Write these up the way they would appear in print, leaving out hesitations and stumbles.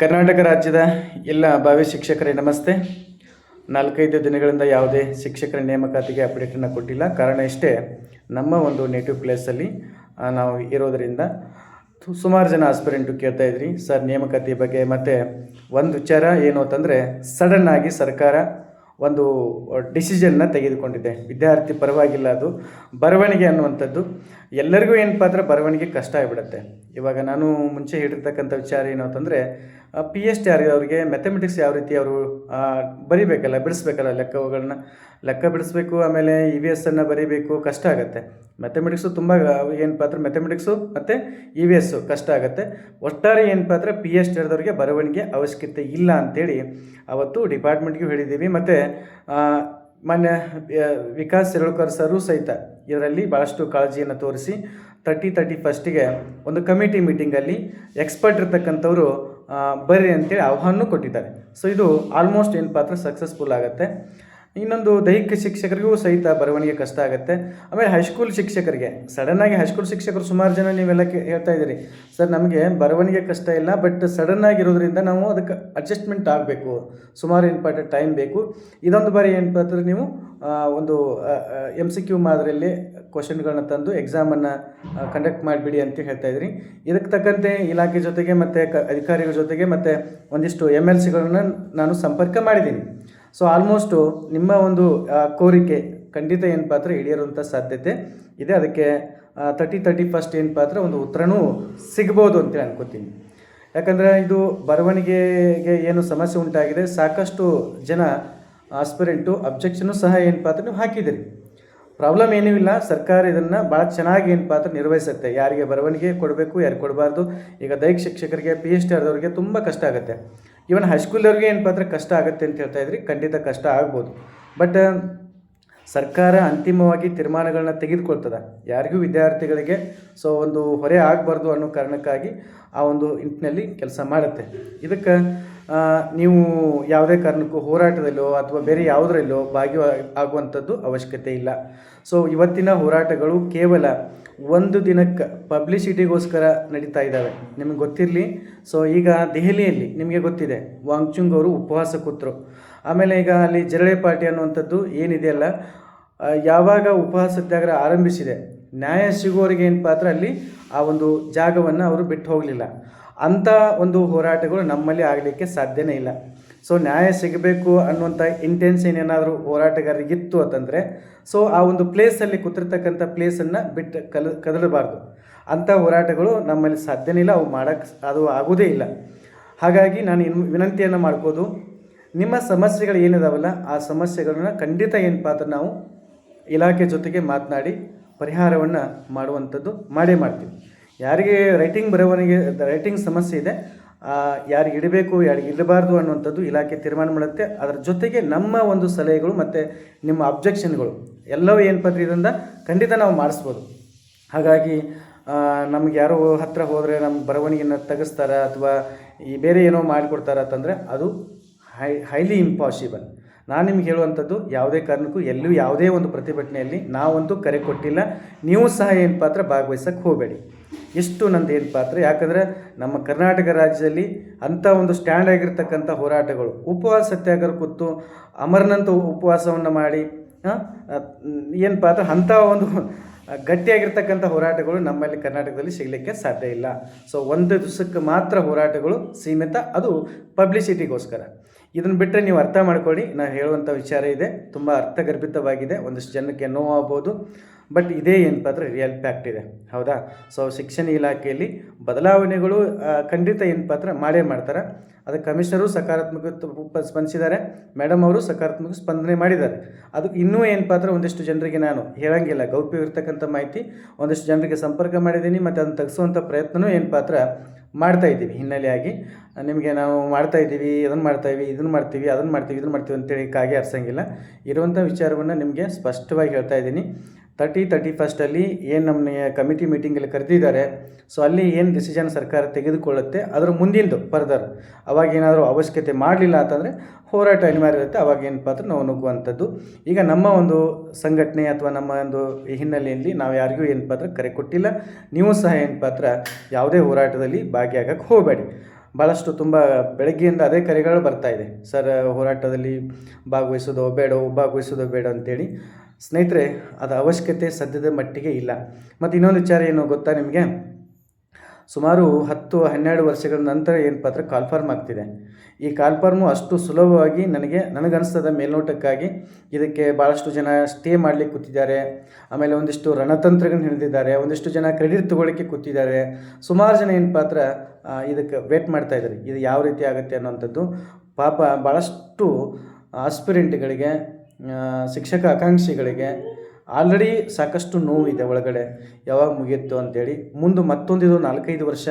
ಕರ್ನಾಟಕ ರಾಜ್ಯದ ಎಲ್ಲ ಭಾವಿ ಶಿಕ್ಷಕರೇ ನಮಸ್ತೆ. 4-5 ದಿನಗಳಿಂದ ಯಾವುದೇ ಶಿಕ್ಷಕರ ನೇಮಕಾತಿಗೆ ಅಪ್ಡೇಟನ್ನು ಕೊಟ್ಟಿಲ್ಲ. ಕಾರಣ ಇಷ್ಟೇ, ನಮ್ಮ ಒಂದು ನೇಟಿವ್ ಪ್ಲೇಸಲ್ಲಿ ನಾವು ಇರೋದರಿಂದ ಸುಮಾರು ಜನ ಆಸ್ಪಿರೆಂಟು ಕೇಳ್ತಾ ಇದ್ರಿ ಸರ್ ನೇಮಕಾತಿ ಬಗ್ಗೆ. ಮತ್ತು ಒಂದು ವಿಚಾರ ಏನು ಅಂತಂದರೆ, ಸಡನ್ನಾಗಿ ಸರ್ಕಾರ ಒಂದು ಡಿಸಿಷನ್ನ ತೆಗೆದುಕೊಂಡಿದೆ. ವಿದ್ಯಾರ್ಥಿ ಪರವಾಗಿಲ್ಲ, ಅದು ಬರವಣಿಗೆ ಅನ್ನುವಂಥದ್ದು ಎಲ್ಲರಿಗೂ ಏನಪ್ಪ ಅಂದರೆ ಬರವಣಿಗೆ ಕಷ್ಟ ಆಗಿಬಿಡುತ್ತೆ. ಇವಾಗ ನಾನು ಮುಂಚೆ ಹೇಳಿರ್ತಕ್ಕಂಥ ವಿಚಾರ ಏನು ಅಂತಂದರೆ, PhD ಅವರಿಗೆ ಮ್ಯಾಥಮೆಟಿಕ್ಸ್ ಯಾವ ರೀತಿ ಅವರು ಬರಿಬೇಕಲ್ಲ, ಬಿಡಿಸ್ಬೇಕಲ್ಲ, ಲೆಕ್ಕ ಬಿಡಿಸ್ಬೇಕು. ಆಮೇಲೆ EVS ಅನ್ನು ಬರೀಬೇಕು, ಕಷ್ಟ ಆಗುತ್ತೆ. ಮ್ಯಾಥಮೆಟಿಕ್ಸು ತುಂಬ ಏನಪ್ಪ ಅಂದರೆ ಮ್ಯಾಥಮೆಟಿಕ್ಸು ಮತ್ತು EVS ಕಷ್ಟ ಆಗುತ್ತೆ. ಒಟ್ಟಾರೆ ಏನಪ್ಪ ಅಂದರೆ PhD ಅವರಿಗೆ ಬರವಣಿಗೆ ಅವಶ್ಯಕತೆ ಇಲ್ಲ ಅಂಥೇಳಿ ಅವತ್ತು ಡಿಪಾರ್ಟ್ಮೆಂಟ್ಗೂ ಹೇಳಿದ್ದೀವಿ. ಮತ್ತು ಮಾನ್ಯ ವಿಕಾಸ್ ಸಿರಳ್ಕರ್ ಸರು ಸಹಿತ ಇದರಲ್ಲಿ ಭಾಳಷ್ಟು ಕಾಳಜಿಯನ್ನು ತೋರಿಸಿ 31ಗೆ ಒಂದು ಕಮಿಟಿ ಮೀಟಿಂಗಲ್ಲಿ ಎಕ್ಸ್ಪರ್ಟ್ ಇರ್ತಕ್ಕಂಥವ್ರು ಬರ್ರಿ ಅಂತೇಳಿ ಆಹ್ವಾನ ಕೊಟ್ಟಿದ್ದಾರೆ. ಸೊ ಇದು ಆಲ್ಮೋಸ್ಟ್ ಏನಪ್ಪ ಅಂದರೆ ಸಕ್ಸಸ್ಫುಲ್ ಆಗುತ್ತೆ. ಇನ್ನೊಂದು ದೈಹಿಕ ಶಿಕ್ಷಕರಿಗೂ ಸಹಿತ ಬರವಣಿಗೆ ಕಷ್ಟ ಆಗುತ್ತೆ. ಆಮೇಲೆ ಹೈಸ್ಕೂಲ್ ಶಿಕ್ಷಕರಿಗೆ ಸಡನ್ನಾಗಿ ಹೈಸ್ಕೂಲ್ ಶಿಕ್ಷಕರು ಸುಮಾರು ಜನ ನೀವೆಲ್ಲ ಹೇಳ್ತಾ ಇದ್ದೀರಿ ಸರ್ ನಮಗೆ ಬರವಣಿಗೆ ಕಷ್ಟ ಇಲ್ಲ, ಬಟ್ ಸಡನ್ನಾಗಿರೋದ್ರಿಂದ ನಾವು ಅದಕ್ಕೆ ಅಡ್ಜಸ್ಟ್ಮೆಂಟ್ ಆಗಬೇಕು, ಸುಮಾರು ಇಂಪಾರ್ಟೆಂಟ್ ಟೈಮ್ ಬೇಕು. ಇದೊಂದು ಬಾರಿ ಏನಪ್ಪ ಅಂದರೆ ನೀವು ಒಂದು MCQ ಮಾದರಿಯಲ್ಲಿ ಕ್ವಶನ್ಗಳನ್ನ ತಂದು ಎಕ್ಸಾಮನ್ನು ಕಂಡಕ್ಟ್ ಮಾಡಿಬಿಡಿ ಅಂತ ಹೇಳ್ತಾ ಇದ್ರಿ. ಇದಕ್ಕೆ ತಕ್ಕಂತೆ ಇಲಾಖೆ ಜೊತೆಗೆ ಮತ್ತು ಅಧಿಕಾರಿಗಳ ಜೊತೆಗೆ ಮತ್ತು ಒಂದಿಷ್ಟು MLCಗಳನ್ನ ನಾನು ಸಂಪರ್ಕ ಮಾಡಿದ್ದೀನಿ. ಸೊ ಆಲ್ಮೋಸ್ಟು ನಿಮ್ಮ ಒಂದು ಕೋರಿಕೆ ಖಂಡಿತ ಏನಪ್ಪ ಅಂದರೆ ಈಡೇರುವಂಥ ಸಾಧ್ಯತೆ ಇದೆ. ಅದಕ್ಕೆ 31 ಏನಪ್ಪ ಅಂದರೆ ಒಂದು ಉತ್ತರನೂ ಸಿಗ್ಬೋದು ಅಂತೇಳಿ ಅನ್ಕೋತೀನಿ. ಯಾಕಂದರೆ ಇದು ಬರವಣಿಗೆಗೆ ಏನು ಸಮಸ್ಯೆ ಉಂಟಾಗಿದೆ, ಸಾಕಷ್ಟು ಜನ ಆಸ್ಪಿರೆಂಟು ಅಬ್ಜೆಕ್ಷನು ಸಹ ಏನಪ್ಪ ಅಂದರೆ ನೀವು ಹಾಕಿದ್ದೀರಿ. ಪ್ರಾಬ್ಲಮ್ ಏನೂ ಇಲ್ಲ, ಸರ್ಕಾರ ಇದನ್ನು ಭಾಳ ಚೆನ್ನಾಗಿ ಏನಪ್ಪ ಅಂದರೆ ನಿರ್ವಹಿಸುತ್ತೆ. ಯಾರಿಗೆ ಬರವಣಿಗೆ ಕೊಡಬೇಕು, ಯಾರಿಗೆ ಕೊಡಬಾರ್ದು. ಈಗ ದೈಹಿಕ ಶಿಕ್ಷಕರಿಗೆ PhD ಆದವ್ರಿಗೆ ತುಂಬ ಕಷ್ಟ ಆಗುತ್ತೆ. ಈವನ್ ಹೈಸ್ಕೂಲವ್ರಿಗೆ ಏನಪ್ಪ ಅಂದರೆ ಕಷ್ಟ ಆಗುತ್ತೆ ಅಂತ ಹೇಳ್ತಾ ಇದ್ರಿ. ಖಂಡಿತ ಕಷ್ಟ ಆಗ್ಬೋದು, ಬಟ್ ಸರ್ಕಾರ ಅಂತಿಮವಾಗಿ ತೀರ್ಮಾನಗಳನ್ನ ತೆಗೆದುಕೊಳ್ತದೆ. ಯಾರಿಗೂ ವಿದ್ಯಾರ್ಥಿಗಳಿಗೆ ಸೊ ಒಂದು ಹೊರೆ ಆಗಬಾರ್ದು ಅನ್ನೋ ಕಾರಣಕ್ಕಾಗಿ ಆ ಒಂದು ನಿಟ್ಟಿನಲ್ಲಿ ಕೆಲಸ ಮಾಡುತ್ತೆ. ಇದಕ್ಕೆ ನೀವು ಯಾವುದೇ ಕಾರಣಕ್ಕೂ ಹೋರಾಟದಲ್ಲೋ ಅಥವಾ ಬೇರೆ ಯಾವುದರಲ್ಲೋ ಆಗುವಂಥದ್ದು ಅವಶ್ಯಕತೆ ಇಲ್ಲ. ಸೊ ಇವತ್ತಿನ ಹೋರಾಟಗಳು ಕೇವಲ ಒಂದು ದಿನಕ್ಕೆ ಪಬ್ಲಿಸಿಟಿಗೋಸ್ಕರ ನಡೀತಾ ಇದ್ದಾವೆ. ನಿಮಗೆ ಗೊತ್ತಿರಲಿ. ಸೊ ಈಗ ದೆಹಲಿಯಲ್ಲಿ ನಿಮಗೆ ಗೊತ್ತಿದೆ, ವಾಂಗ್ಚುಂಗ್ ಅವರು ಉಪವಾಸ ಕೂತರು. ಆಮೇಲೆ ಈಗ ಅಲ್ಲಿ ಜರಳೆ ಪಾರ್ಟಿ ಅನ್ನುವಂಥದ್ದು ಏನಿದೆಯಲ್ಲ, ಯಾವಾಗ ಉಪವಾಸ ಸತ್ಯಾಗ್ರಹ ಆರಂಭಿಸಿದೆ, ನ್ಯಾಯ ಸಿಗುವವರಿಗೆ ಏನಪ್ಪ ಅಂದರೆ ಅಲ್ಲಿ ಆ ಒಂದು ಜಾಗವನ್ನು ಅವರು ಬಿಟ್ಟು ಹೋಗಲಿಲ್ಲ. ಅಂಥ ಒಂದು ಹೋರಾಟಗಳು ನಮ್ಮಲ್ಲಿ ಆಗಲಿಕ್ಕೆ ಸಾಧ್ಯನೇ ಇಲ್ಲ. ಸೊ ನ್ಯಾಯ ಸಿಗಬೇಕು ಅನ್ನುವಂಥ ಇಂಟೆನ್ಷನ್ ಏನಾದರೂ ಹೋರಾಟಗಾರರಿಗಿತ್ತು ಅಂತಂದರೆ, ಸೊ ಆ ಒಂದು ಪ್ಲೇಸಲ್ಲಿ ಕೂತಿರ್ತಕ್ಕಂಥ ಪ್ಲೇಸನ್ನು ಬಿಟ್ಟು ಕದಲಬಾರ್ದು. ಅಂಥ ಹೋರಾಟಗಳು ನಮ್ಮಲ್ಲಿ ಸಾಧ್ಯನೇ ಇಲ್ಲ, ಅದು ಆಗೋದೇ ಇಲ್ಲ. ಹಾಗಾಗಿ ನಾನು ವಿನಂತಿಯನ್ನು ಮಾಡ್ಬೋದು, ನಿಮ್ಮ ಸಮಸ್ಯೆಗಳು ಏನಿದಾವಲ್ಲ ಆ ಸಮಸ್ಯೆಗಳನ್ನ ಖಂಡಿತ ಏನಪ್ಪ ಅಂದರೆ ನಾವು ಇಲಾಖೆ ಜೊತೆಗೆ ಮಾತನಾಡಿ ಪರಿಹಾರವನ್ನು ಮಾಡುವಂಥದ್ದು ಮಾಡೇ ಮಾಡ್ತೀವಿ. ಯಾರಿಗೆ ರೈಟಿಂಗ್ ಸಮಸ್ಯೆ ಇದೆ, ಯಾರಿಗೆ ಇಡಬೇಕು ಯಾರಿಗೆ ಇಡಬಾರ್ದು ಅನ್ನುವಂಥದ್ದು ಇಲಾಖೆ ತೀರ್ಮಾನ ಮಾಡುತ್ತೆ. ಅದರ ಜೊತೆಗೆ ನಮ್ಮ ಒಂದು ಸಲಹೆಗಳು ಮತ್ತು ನಿಮ್ಮ ಅಬ್ಜೆಕ್ಷನ್ಗಳು ಎಲ್ಲವೂ ಏನಪ್ಪ ಅಂದರೆ ಇದರಿಂದ ಖಂಡಿತ ನಾವು ಮಾಡಿಸ್ಬೋದು. ಹಾಗಾಗಿ ನಮ್ಗೆ ಯಾರೋ ಹತ್ತಿರ ಹೋದರೆ ನಮ್ಮ ಬರವಣಿಗೆಯನ್ನು ತೆಗೆಸ್ತಾರ ಅಥವಾ ಈ ಬೇರೆ ಏನೋ ಮಾಡಿಕೊಡ್ತಾರ ಅಂತಂದರೆ ಅದು ಹೈಲಿ ಇಂಪಾಸಿಬಲ್. ನಾನು ನಿಮ್ಗೆ ಹೇಳುವಂಥದ್ದು, ಯಾವುದೇ ಕಾರಣಕ್ಕೂ ಎಲ್ಲೂ ಯಾವುದೇ ಒಂದು ಪ್ರತಿಭಟನೆಯಲ್ಲಿ ನಾವಂತೂ ಕರೆ ಕೊಟ್ಟಿಲ್ಲ. ನೀವು ಸಹ ಏನಪ್ಪ ಅಂದರೆ ಭಾಗವಹಿಸೋಕ್ಕೆ ಹೋಗಬೇಡಿ. ಇಷ್ಟು ನಂದು ಏನಪ್ಪ ಅಂದರೆ, ಯಾಕಂದರೆ ನಮ್ಮ ಕರ್ನಾಟಕ ರಾಜ್ಯದಲ್ಲಿ ಅಂಥ ಒಂದು ಸ್ಟ್ಯಾಂಡ್ ಆಗಿರ್ತಕ್ಕಂಥ ಹೋರಾಟಗಳು, ಉಪವಾಸ ಸತ್ಯಾಗ್ರಹ ಕೂತು ಅಮರನಂತ ಉಪವಾಸವನ್ನು ಮಾಡಿ ಏನಪ್ಪ ಅಂದರೆ ಅಂಥ ಒಂದು ಗಟ್ಟಿಯಾಗಿರ್ತಕ್ಕಂಥ ಹೋರಾಟಗಳು ನಮ್ಮಲ್ಲಿ ಕರ್ನಾಟಕದಲ್ಲಿ ಸಿಗಲಿಕ್ಕೆ ಸಾಧ್ಯ ಇಲ್ಲ. ಸೊ ಒಂದು ದಿವಸಕ್ಕೆ ಮಾತ್ರ ಹೋರಾಟಗಳು ಸೀಮಿತ, ಅದು ಪಬ್ಲಿಸಿಟಿಗೋಸ್ಕರ. ಇದನ್ನು ಬಿಟ್ಟರೆ ನೀವು ಅರ್ಥ ಮಾಡ್ಕೊಳ್ಳಿ, ನಾನು ಹೇಳುವಂಥ ವಿಚಾರ ಇದೆ, ತುಂಬ ಅರ್ಥಗರ್ಭಿತವಾಗಿದೆ, ಒಂದಿಷ್ಟು ಜನಕ್ಕೆ ನೋವಾಗ್ಬೋದು, ಬಟ್ ಇದೇ ಏನಪ್ಪ ಅಂದರೆ ರಿಯಲ್ ಫ್ಯಾಕ್ಟ್ ಇದೆ, ಹೌದಾ? ಸೊ ಶಿಕ್ಷಣ ಇಲಾಖೆಯಲ್ಲಿ ಬದಲಾವಣೆಗಳು ಖಂಡಿತ ಏನಪ್ಪ ಅಂದರೆ ಮಾಡೇ ಮಾಡ್ತಾರೆ. ಅದಕ್ಕೆ ಕಮಿಷನರು ಸಕಾರಾತ್ಮಕ ಸ್ಪಂದಿಸಿದ್ದಾರೆ, ಮೇಡಮ್ ಅವರು ಸಕಾರಾತ್ಮಕ ಸ್ಪಂದನೆ ಮಾಡಿದ್ದಾರೆ. ಅದಕ್ಕೆ ಇನ್ನೂ ಏನಪ್ಪ ಅಂದರೆ ಒಂದಿಷ್ಟು ಜನರಿಗೆ ನಾನು ಹೇಳಂಗಿಲ್ಲ, ಗೌಪ್ಯವಿರ್ತಕ್ಕಂಥ ಮಾಹಿತಿ ಒಂದಿಷ್ಟು ಜನರಿಗೆ ಸಂಪರ್ಕ ಮಾಡಿದ್ದೀನಿ. ಮತ್ತು ಅದನ್ನು ತೆಗೆಸುವಂಥ ಪ್ರಯತ್ನವೂ ಏನಪ್ಪ ಅಂದರೆ ಮಾಡ್ತಾಯಿದ್ದೀವಿ. ಹಿನ್ನೆಲೆಯಾಗಿ ನಿಮಗೆ ನಾವು ಮಾಡ್ತಾಯಿದ್ದೀವಿ, ಇದನ್ನು ಮಾಡ್ತಾಯಿದ್ದೀವಿ, ಇದನ್ನು ಮಾಡ್ತೀವಿ, ಅದನ್ನು ಮಾಡ್ತೀವಿ, ಇದನ್ನು ಮಾಡ್ತೀವಿ ಅಂತೇಳಿ ಕಾಗೆ ಹರಿಸಂಗಿಲ್ಲ. ಇರುವಂಥ ವಿಚಾರವನ್ನು ನಿಮಗೆ ಸ್ಪಷ್ಟವಾಗಿ ಹೇಳ್ತಾ ಇದ್ದೀನಿ. 31 ಏನು ನಮ್ಮನ್ನ ಕಮಿಟಿ ಮೀಟಿಂಗಲ್ಲಿ ಕರೆದಿದ್ದಾರೆ, ಸೊ ಅಲ್ಲಿ ಏನು ಡಿಸಿಷನ್ ಸರ್ಕಾರ ತೆಗೆದುಕೊಳ್ಳುತ್ತೆ ಅದರ ಮುಂದಿಂದು ಫರ್ದರ್ ಅವಾಗ ಏನಾದರೂ ಅವಶ್ಯಕತೆ ಮಾಡಲಿಲ್ಲ ಅಂತಂದರೆ ಹೋರಾಟ ಅನಿವಾರ್ಯ ಇರುತ್ತೆ. ಅವಾಗ ಏನಪ್ಪ ಅಂದರೆ ನಾವು ನುಗ್ಗುವಂಥದ್ದು. ಈಗ ನಮ್ಮ ಒಂದು ಸಂಘಟನೆ ಅಥವಾ ನಮ್ಮ ಒಂದು ಹಿನ್ನೆಲೆಯಲ್ಲಿ ನಾವು ಯಾರಿಗೂ ಏನಪ್ಪ ಅಂದರೆ ಕರೆ ಕೊಟ್ಟಿಲ್ಲ. ನೀವು ಸಹ ಏನಪ್ಪ ಅಂದರೆ ಯಾವುದೇ ಹೋರಾಟದಲ್ಲಿ ಭಾಗಿಯಾಗಕ್ಕೆ ಹೋಗಬೇಡಿ. ಭಾಳಷ್ಟು ತುಂಬ ಬೆಳಗ್ಗೆಯಿಂದ ಅದೇ ಕರೆಗಳು ಬರ್ತಾ ಇದೆ. ಸರ್ ಹೋರಾಟದಲ್ಲಿ ಭಾಗವಹಿಸೋದೋ ಬೇಡ ಅಂತೇಳಿ. ಸ್ನೇಹಿತರೆ, ಅದು ಅವಶ್ಯಕತೆ ಸದ್ಯದ ಮಟ್ಟಿಗೆ ಇಲ್ಲ. ಮತ್ತು ಇನ್ನೊಂದು ವಿಚಾರ ಏನು ಗೊತ್ತಾ ನಿಮಗೆ? ಸುಮಾರು 10-12 ವರ್ಷಗಳ ನಂತರ ಏನಪ್ಪ ಅಂದ್ರೆ ಕಾಲ್ಫಾರ್ಮ್ ಆಗ್ತಿದೆ. ಈ ಕಾಲ್ಫಾರ್ಮು ಅಷ್ಟು ಸುಲಭವಾಗಿ ನನಗನ್ನಿಸ್ತದ ಮೇಲ್ನೋಟಕ್ಕಾಗಿ ಇದಕ್ಕೆ ಭಾಳಷ್ಟು ಜನ ಸ್ಟೇ ಮಾಡಲಿಕ್ಕೆ ಕೂತಿದ್ದಾರೆ. ಆಮೇಲೆ ಒಂದಿಷ್ಟು ರಣತಂತ್ರಗಳನ್ನ ಹಿಡಿದಿದ್ದಾರೆ, ಒಂದಿಷ್ಟು ಜನ ಕ್ರೆಡಿಟ್ ತೊಗೊಳ್ಳಿಕ್ಕೆ ಕೂತಿದ್ದಾರೆ. ಸುಮಾರು ಜನ ಏನಪ್ಪ ಅಂದ್ರೆ ಇದಕ್ಕೆ ವೇಟ್ ಮಾಡ್ತಾ ಇದ್ದಾರೆ, ಇದು ಯಾವ ರೀತಿ ಆಗುತ್ತೆ ಅನ್ನೋಂಥದ್ದು. ಪಾಪ ಭಾಳಷ್ಟು ಆಸ್ಪಿರೆಂಟ್ಗಳಿಗೆ, ಶಿಕ್ಷಕ ಆಕಾಂಕ್ಷಿಗಳಿಗೆ ಆಲ್ರೆಡಿ ಸಾಕಷ್ಟು ನೋವಿದೆ ಒಳಗಡೆ, ಯಾವಾಗ ಮುಗಿಯುತ್ತೋ ಅಂತೇಳಿ. ಮುಂದೆ ಮತ್ತೊಂದು 4-5 ವರ್ಷ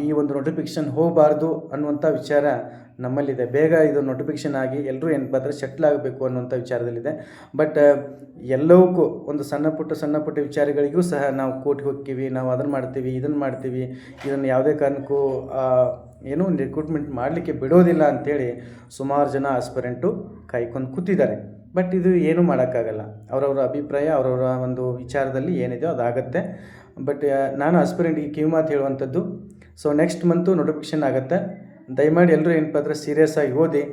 ಈ ಒಂದು ನೋಟಿಫಿಕೇಷನ್ ಹೋಗಬಾರ್ದು ಅನ್ನುವಂಥ ವಿಚಾರ ನಮ್ಮಲ್ಲಿದೆ. ಬೇಗ ಇದು ನೋಟಿಫಿಕೇಷನ್ ಆಗಿ ಎಲ್ಲರೂ ಏನಪ್ಪ ಅಂದರೆ ಸೆಟ್ಲ್ ಆಗಬೇಕು ಅನ್ನುವಂಥ ವಿಚಾರದಲ್ಲಿದೆ. ಬಟ್ ಎಲ್ಲವಕ್ಕೂ ಒಂದು ಸಣ್ಣ ಪುಟ್ಟ ವಿಚಾರಗಳಿಗೂ ಸಹ ನಾವು ಕೋರ್ಟ್ಗೆ ಹೋಗ್ತೀವಿ, ನಾವು ಅದನ್ನು ಮಾಡ್ತೀವಿ, ಇದನ್ನು ಯಾವುದೇ ಕಾರಣಕ್ಕೂ ಏನು ರಿಕ್ರೂಟ್ಮೆಂಟ್ ಮಾಡಲಿಕ್ಕೆ ಬಿಡೋದಿಲ್ಲ ಅಂಥೇಳಿ ಸುಮಾರು ಜನ ಆಸ್ಪಿರೆಂಟು ಕಾಯ್ಕೊಂಡು ಕೂತಿದ್ದಾರೆ. ಬಟ್ ಇದು ಏನೂ ಮಾಡೋಕ್ಕಾಗಲ್ಲ. ಅವರವರ ಅಭಿಪ್ರಾಯ, ಅವರವರ ಒಂದು ವಿಚಾರದಲ್ಲಿ ಏನಿದೆಯೋ ಅದಾಗತ್ತೆ. ಬಟ್ ನಾನು ಆಸ್ಪಿರೆಂಟ್ಗೆ ಕಿವಿಮಾತು ಹೇಳುವಂಥದ್ದು, ಸೊ ನೆಕ್ಸ್ಟ್ ಮಂತು ನೋಟಿಫಿಕೇಷನ್ ಆಗುತ್ತೆ. ದಯಮಾಡಿ ಎಲ್ಲರೂ ಏನಪ್ಪ ಅಂದರೆ ಸೀರಿಯಸ್ ಆಗಿ ಓದಿ.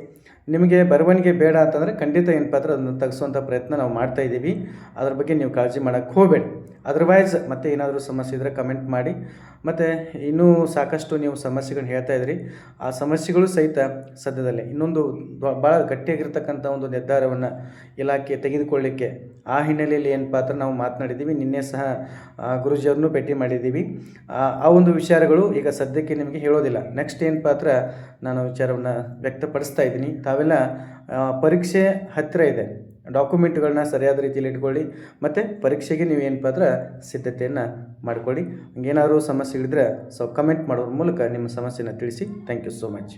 ನಿಮಗೆ ಬರವಣಿಗೆ ಬೇಡ ಅಂತಂದರೆ ಖಂಡಿತ ಏನಪ್ಪ ಅಂದ್ರೆ ಅದನ್ನು ತೆಗೆಸುವಂಥ ಪ್ರಯತ್ನ ನಾವು ಮಾಡ್ತಾಯಿದ್ದೀವಿ. ಅದ್ರ ಬಗ್ಗೆ ನೀವು ಕಾಳಜಿ ಮಾಡೋಕ್ಕೆ ಹೋಗಬೇಡಿ. ಅದರ್ವೈಸ್ ಮತ್ತೆ ಏನಾದರೂ ಸಮಸ್ಯೆ ಇದ್ದರೆ ಕಮೆಂಟ್ ಮಾಡಿ. ಮತ್ತು ಇನ್ನೂ ಸಾಕಷ್ಟು ನೀವು ಸಮಸ್ಯೆಗಳನ್ನ ಹೇಳ್ತಾಯಿದ್ರಿ. ಆ ಸಮಸ್ಯೆಗಳು ಸಹಿತ ಸದ್ಯದಲ್ಲೇ ಇನ್ನೊಂದು ಭಾಳ ಗಟ್ಟಿಯಾಗಿರ್ತಕ್ಕಂಥ ಒಂದು ನಿರ್ಧಾರವನ್ನು ಇಲಾಖೆ ತೆಗೆದುಕೊಳ್ಳಿಕ್ಕೆ, ಆ ಹಿನ್ನೆಲೆಯಲ್ಲಿ ಏನಪ್ಪ ಅಂದ್ರೆ ನಾವು ಮಾತನಾಡಿದ್ದೀವಿ. ನಿನ್ನೆ ಸಹ ಗುರೂಜಿಯವ್ರನ್ನೂ ಭೇಟಿ ಮಾಡಿದ್ದೀವಿ. ಆ ಒಂದು ವಿಚಾರಗಳು ಈಗ ಸದ್ಯಕ್ಕೆ ನಿಮಗೆ ಹೇಳೋದಿಲ್ಲ. ನೆಕ್ಸ್ಟ್ ಏನಪ್ಪ ಅಂದ್ರೆ ನಾನು ವಿಚಾರವನ್ನು ವ್ಯಕ್ತಪಡಿಸ್ತಾ ಇದ್ದೀನಿ. ತಾವೆಲ್ಲ ಪರೀಕ್ಷೆ ಹತ್ತಿರ ಇದೆ, ಡಾಕ್ಯುಮೆಂಟ್ಗಳನ್ನ ಸರಿಯಾದ ರೀತಿಯಲ್ಲಿ ಇಟ್ಕೊಳ್ಳಿ. ಮತ್ತು ಪರೀಕ್ಷೆಗೆ ನೀವು ಏನಪ್ಪ ಅಂದ್ರೆ ಸಿದ್ಧತೆಯನ್ನು ಮಾಡಿಕೊಳ್ಳಿ. ಹಂಗೇನಾದರೂ ಸಮಸ್ಯೆಗಳಿದ್ರೆ ಕಮೆಂಟ್ ಮಾಡೋದ್ರ ಮೂಲಕ ನಿಮ್ಮ ಸಮಸ್ಯೆನ ತಿಳಿಸಿ. Thank you so much.